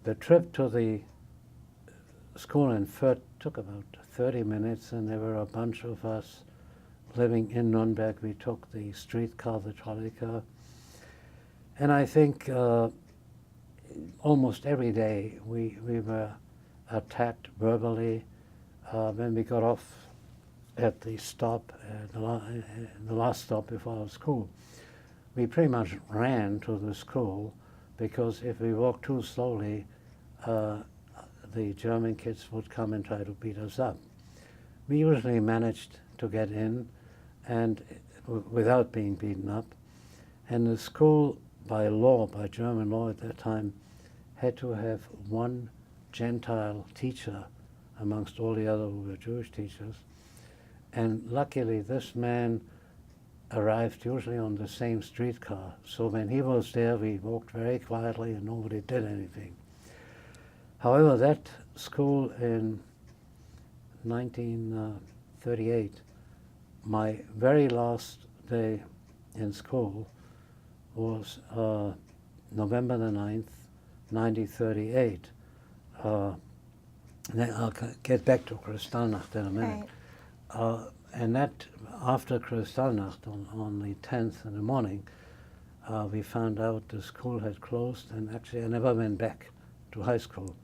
The trip to the school in Fürth took about 30 minutes, and there were a bunch of us living in Nuremberg. We took the streetcar, the trolley car, and I think almost every day we were attacked verbally. When we got off at the stop, the last stop before our school, we pretty much ran to the school, because if we walked too slowly, the German kids would come and try to beat us up. We usually managed to get in and without being beaten up. And the school, by law, by German law at that time, had to have one Gentile teacher amongst all the other who were Jewish teachers. And luckily, this man arrived usually on the same streetcar. So when he was there, we walked very quietly and nobody did anything. However, that school in 1938, my very last day in school was November the 9th, 1938. Then I'll get back to Kristallnacht in a minute. Right. And that, after Kristallnacht, on the 10th in the morning, we found out the school had closed, and actually I never went back to high school.